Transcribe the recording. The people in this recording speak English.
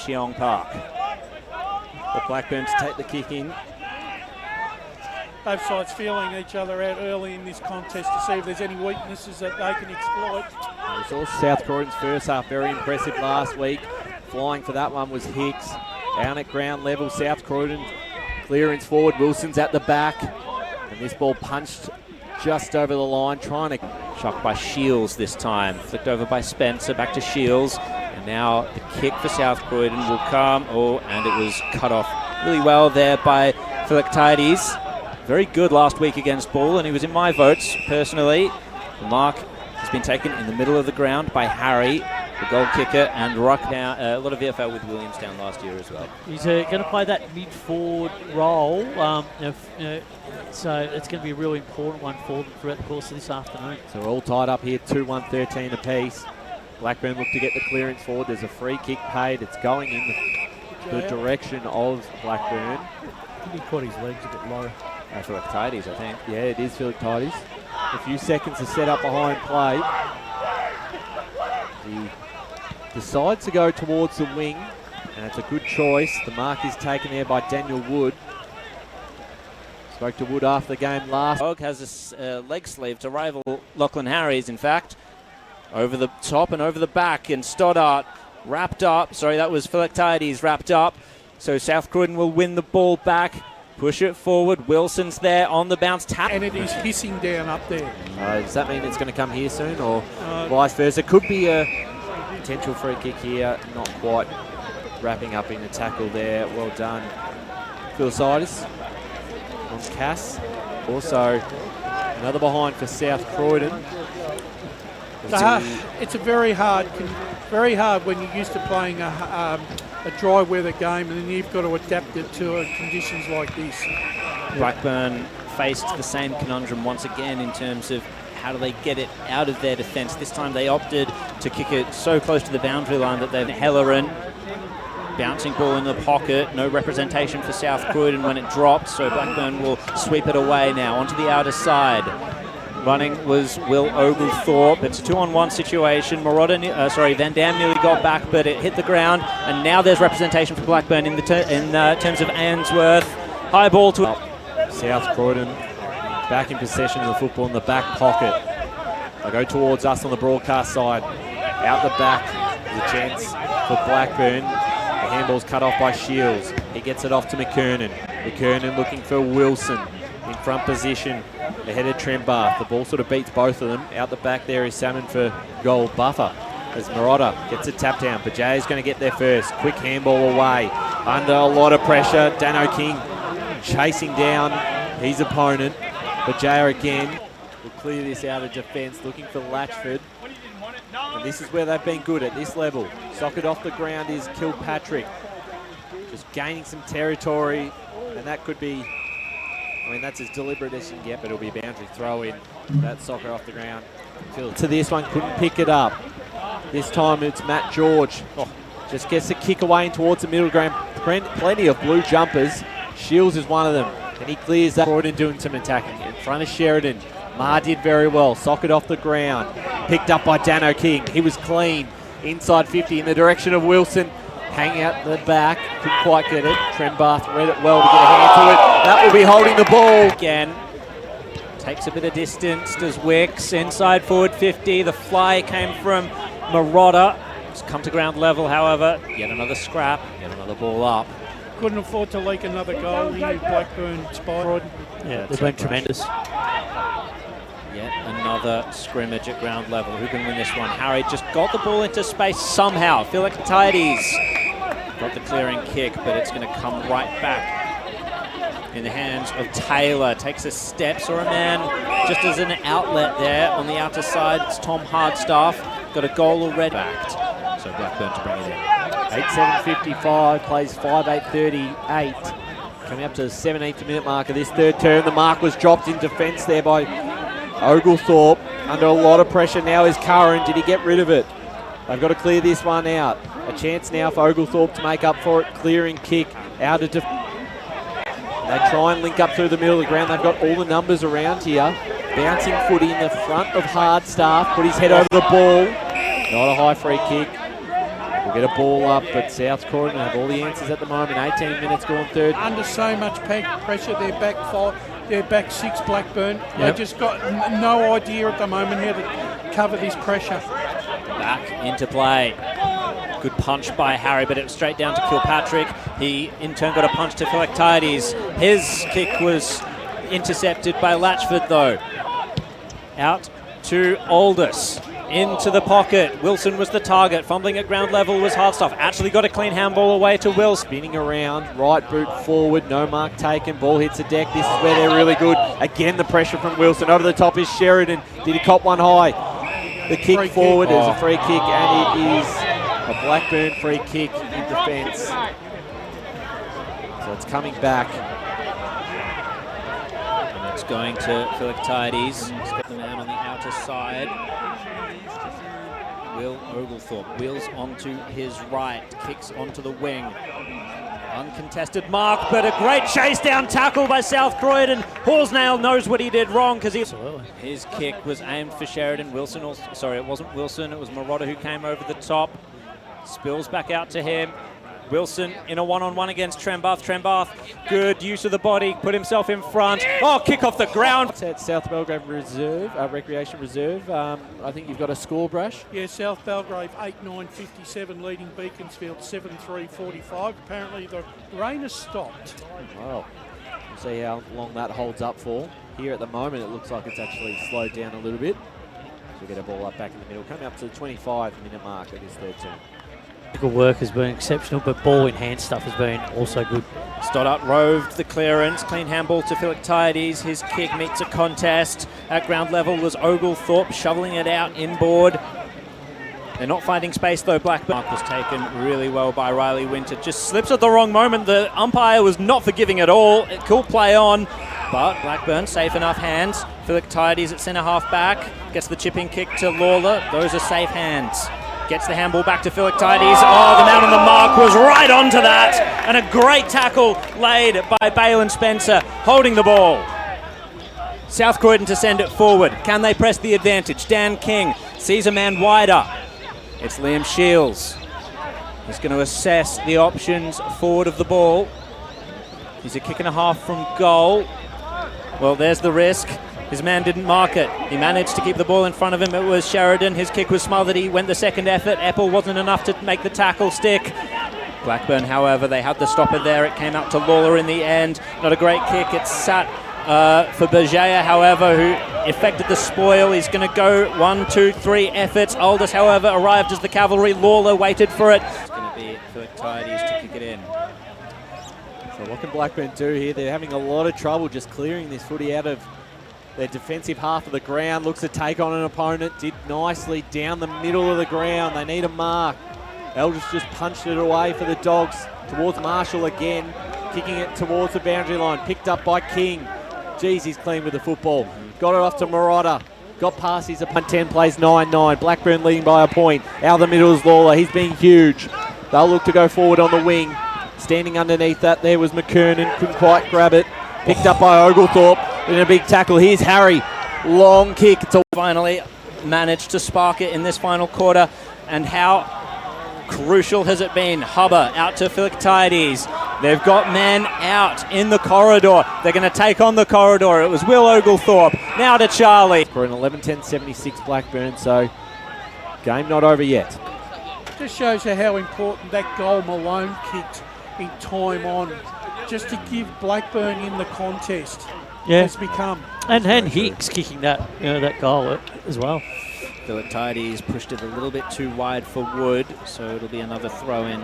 Cheong Park. But Blackburn to take the kick in. Both sides feeling each other out early in this contest to see if there's any weaknesses that they can exploit. We saw South Croydon's first half very impressive last week. Flying for that one was Hicks. Down at ground level, South Croydon clearance forward. Wilson's at the back. And this ball punched just over the line, trying to... Shocked by Shields this time. Flicked over by Spencer, back to Shields. And now the kick for South Croydon will come. Oh, and it was cut off really well there by Philactides. Very good last week against Bull, and he was in my votes personally. The mark has been taken in the middle of the ground by Harry, the goal kicker, and Ruck down. A lot of VFL with Williamstown last year as well. He's going to play that mid-forward role, so it's going to be a really important one for them throughout the course of this afternoon. So we're all tied up here, 2-1-13 apiece. Blackburn look to get the clearance forward. There's a free kick paid. It's going in the direction of Blackburn. I think he caught his legs a bit low. Philactides, I think. Yeah, it is Philactides. A few seconds to set up behind play. He decides to go towards the wing, and it's a good choice. The mark is taken there by Daniel Wood. Spoke to Wood after the game last. Hogg has a leg sleeve to rival Lachlan Harries, in fact. Over the top and over the back, and Stoddart wrapped up. Sorry, that was Philactides wrapped up. So South Croydon will win the ball back. Push it forward. Wilson's there on the bounce. Tap. And it is hissing down up there. Does that mean it's going to come here soon, or vice versa? Could be a potential free kick here. Not quite wrapping up in the tackle there. Well done, Philactides on Cass. Also, another behind for South Croydon. It's a very hard when you're used to playing a dry weather game, and then you've got to adapt it to conditions like this. Blackburn faced the same conundrum once again in terms of how do they get it out of their defence. This time they opted to kick it so close to the boundary line that they've Helleran. Bouncing ball in the pocket, no representation for South Croydon when it drops, so Blackburn will sweep it away now onto the outer side. Running was Will Oglethorpe. It's a 2-on-1 situation. Van Dam nearly got back, but it hit the ground. And now there's representation for Blackburn in terms of Ainsworth. High ball to South Croydon back in possession of the football in the back pocket. They go towards us on the broadcast side. Out the back, the chance for Blackburn. The handball's cut off by Shields. He gets it off to McKernan. McKernan looking for Wilson in front position. Ahead of Trembath. The ball sort of beats both of them. Out the back there is Salmon for goal buffer. As Marotta gets a tap down. Bajay is going to get there first. Quick handball away. Under a lot of pressure. Dano King chasing down his opponent. Bajay again will clear this out of defence. Looking for Latchford. And this is where they've been good at this level. Socket off the ground is Kilpatrick. Just gaining some territory. And that could be... I mean, that's as deliberate as you can get, but it'll be a boundary throw in. That soccer off the ground. To this one, couldn't pick it up. This time it's Matt George. Just gets the kick away and towards the middle ground. Plenty of blue jumpers. Shields is one of them. And he clears that. Croydon doing some attacking in front of Sheridan. Ma did very well. Socket off the ground. Picked up by Dano King. He was clean. Inside 50 in the direction of Wilson. Hang out the back, couldn't quite get it. Trembath read it well to get a hand to it. That will be holding the ball. Again, takes a bit of distance, does Wicks, inside forward 50. The fly came from Marotta. It's come to ground level, however. Yet another scrap, yet another ball up. Couldn't afford to leak another goal in Blackburn spot. Yeah, they've been tremendous. Yet another scrimmage at ground level. Who can win this one? Harry just got the ball into space somehow. Philactides got the clearing kick, but it's going to come right back in the hands of Taylor. Takes a step, saw a man just as an outlet there on the outer side. It's Tom Hardstaff. Got a goal already backed. So Blackburn to bring it in. 8:7:55, plays 5:8:38. Coming up to the 17th minute mark of this third term. The mark was dropped in defence there by Oglethorpe. Under a lot of pressure now is Curran. Did he get rid of it? They've got to clear this one out. A chance now for Oglethorpe to make up for it. Clearing kick out of defence. They try and link up through the middle of the ground. They've got all the numbers around here. Bouncing footy in the front of Hardstaff. Put his head over the ball. Not a high free kick. We'll get a ball up, but South Croydon have all the answers at the moment. 18 minutes gone third. Under so much pressure, they're back six, Blackburn. Yep. They've just got no idea at the moment how to cover this pressure. Back into play. Good punch by Harry, but it was straight down to Kilpatrick. He in turn got a punch to Philactides. His kick was intercepted by Latchford though. Out to Aldous. Into the pocket. Wilson was the target. Fumbling at ground level was Hardstuff. Actually got a clean handball away to Wilson. Spinning around, right boot forward, no mark taken. Ball hits the deck. This is where they're really good. Again, the pressure from Wilson. Over the top is Sheridan. Did he cop one high? The kick Free forward kick. is a free kick, and it is a Blackburn free kick in defence. So it's coming back. And it's going to Philactides. He's got the man on the outer side. Will Oglethorpe wheels onto his right, kicks onto the wing. Uncontested mark, but a great chase down tackle by South Croydon. Horsnail knows what he did wrong because his kick was aimed for Sheridan. Wilson, also, sorry, it wasn't Wilson, it was Marotta who came over the top. Spills back out to him. Wilson in a one-on-one against Trembath. Trembath, good use of the body, put himself in front. Oh, kick off the ground. At South Belgrave Reserve, Recreation Reserve. I think you've got a score, Brash. Yeah, South Belgrave 8-9-57, leading Beaconsfield 7-3-45. Apparently the rain has stopped. Wow. We'll see how long that holds up for. Here at the moment, it looks like it's actually slowed down a little bit. So we get a ball up back in the middle, coming up to the 25-minute mark of this third term. Good work has been exceptional, but ball in hand stuff has been also good. Stoddart roved the clearance, clean handball to Philactides. His kick meets a contest. At ground level was Oglethorpe shoveling it out inboard. They're not finding space though. Blackburn mark was taken really well by Riley Winter. Just slips at the wrong moment. The umpire was not forgiving at all. Cool play on, but Blackburn safe enough hands. Philactides at centre half back gets the chipping kick to Lawler. Those are safe hands. Gets the handball back to Philactides. Oh, the man on the mark was right onto that. And a great tackle laid by Bale Spencer, holding the ball. South Croydon to send it forward. Can they press the advantage? Dan King sees a man wider. It's Liam Shields. He's going to assess the options forward of the ball. He's a kick and a half from goal. Well, there's the risk. His man didn't mark it. He managed to keep the ball in front of him. It was Sheridan. His kick was smothered. He went the second effort. Eppel wasn't enough to make the tackle stick. Blackburn, however, they had the stopper there. It came out to Lawler in the end. Not a great kick. It's sat for Bergea, however, who effected the spoil. He's going to go 1, 2, 3 efforts. Aldous, however, arrived as the cavalry. Lawler waited for it. It's going to be Philactides to kick it in. So what can Blackburn do here? They're having a lot of trouble just clearing this footy out of their defensive half of the ground. Looks to take on an opponent. Did nicely down the middle of the ground. They need a mark. Eldridge just punched it away for the Dogs towards Marshall again. Kicking it towards the boundary line. Picked up by King. Jeez, he's clean with the football. Got it off to Marotta. Got past his opponent. 10 plays 9-9. Blackburn leading by a point. Out the middle is Lawler. He's been huge. They'll look to go forward on the wing. Standing underneath that there was McKernan. Couldn't quite grab it. Picked up by Oglethorpe in a big tackle. Here's Harry. Long kick. To finally managed to spark it in this final quarter. And how crucial has it been? Hubber out to Philactides. They've got men out in the corridor. They're going to take on the corridor. It was Will Oglethorpe. Now to Charlie. For an 11-10-76 Blackburn, so game not over yet. Just shows you how important that goal Malone kicked in time on, just to give Blackburn in the contest. Yeah, Has become. and Hicks kicking that that goal as well. Philactides pushed it a little bit too wide for Wood, so it'll be another throw in